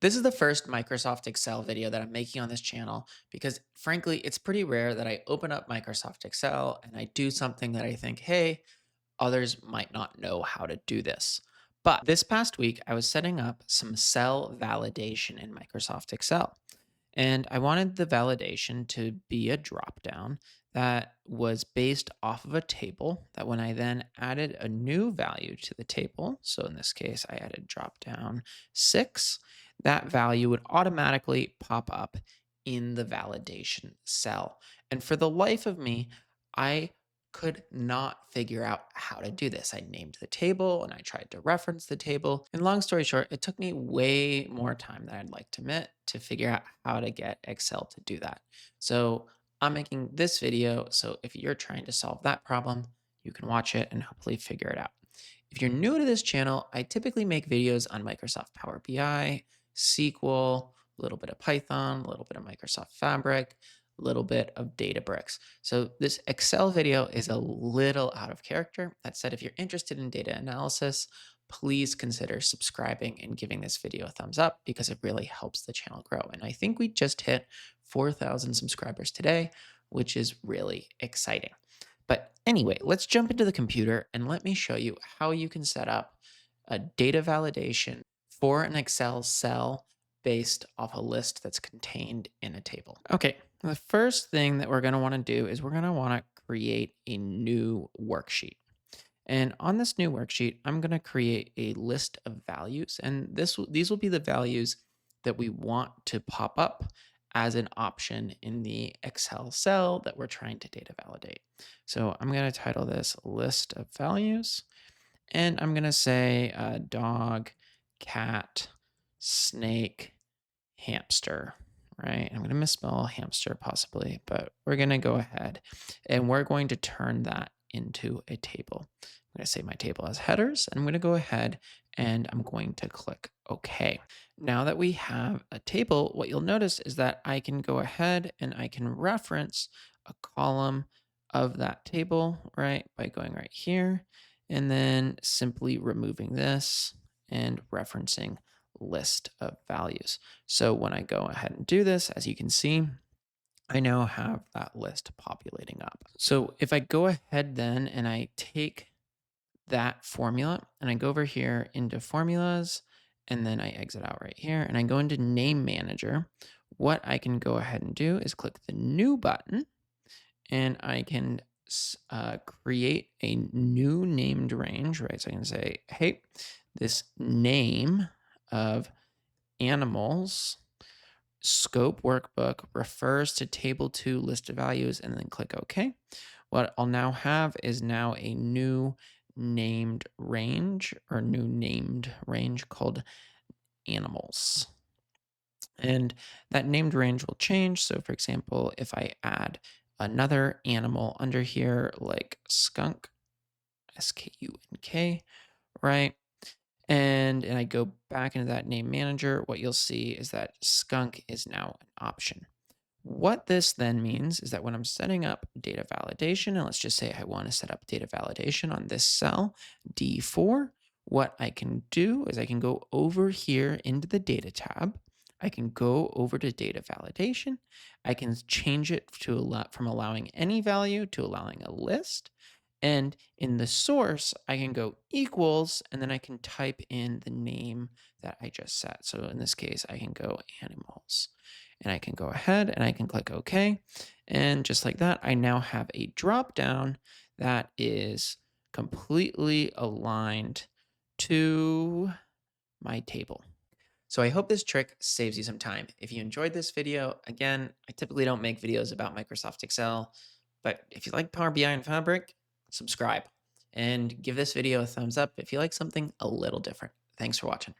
This is the first Microsoft Excel video that I'm making on this channel because, frankly, it's pretty rare that I open up Microsoft Excel and I do something that I think, hey, others might not know how to do this. But this past week, I was setting up some cell validation in Microsoft Excel. And I wanted the validation to be a dropdown that was based off of a table that when I then added a new value to the table, so in this case, I added dropdown 6, that value would automatically pop up in the validation cell. And for the life of me, I could not figure out how to do this. I named the table and I tried to reference the table. And long story short, it took me way more time than I'd like to admit to figure out how to get Excel to do that. So I'm making this video. So if you're trying to solve that problem, you can watch it and hopefully figure it out. If you're new to this channel, I typically make videos on Microsoft Power BI, SQL, a little bit of Python, a little bit of Microsoft Fabric, little bit of Databricks. So this Excel video is a little out of character. That said, if you're interested in data analysis, please consider subscribing and giving this video a thumbs up because it really helps the channel grow. And I think we just hit 4,000 subscribers today, which is really exciting. But anyway, let's jump into the computer and let me show you how you can set up a data validation for an Excel cell based off a list that's contained in a table. Okay, the first thing that we're going to want to do is we're going to want to create a new worksheet. And on this new worksheet, I'm going to create a list of values. And these will be the values that we want to pop up as an option in the Excel cell that we're trying to data validate. So I'm going to title this list of values. And I'm going to say dog, cat, snake, hamster, right? I'm going to misspell hamster possibly, but we're going to go ahead and we're going to turn that into a table. I'm going to say my table has headers, and I'm going to go ahead and I'm going to click OK. Now that we have a table, what you'll notice is that I can go ahead and I can reference a column of that table, right, by going right here and then simply removing this and referencing list of values. So when I go ahead and do this, as you can see, I now have that list populating up. So if I go ahead then and I take that formula and I go over here into formulas and then I exit out right here and I go into name manager, what I can go ahead and do is click the new button and I can create a new named range, right? So I can say, hey, this name of animals scope workbook refers to table 2 list of values and then click OK. What I'll now have is now a new named range or new named range called animals. And that named range will change. So for example, if I add another animal under here like skunk, skunk, right? And I go back into that name manager, what you'll see is that skunk is now an option. What this then means is that when I'm setting up data validation, and let's just say I want to set up data validation on this cell, D4, what I can do is I can go over here into the data tab. I can go over to data validation. I can change it to from allowing any value to allowing a list. And in the source, I can go equals, and then I can type in the name that I just set. So in this case, I can go animals. And I can go ahead and I can click OK. And just like that, I now have a drop down that is completely aligned to my table. So I hope this trick saves you some time. If you enjoyed this video, again, I typically don't make videos about Microsoft Excel, but if you like Power BI and Fabric, subscribe and give this video a thumbs up if you like something a little different. Thanks for watching.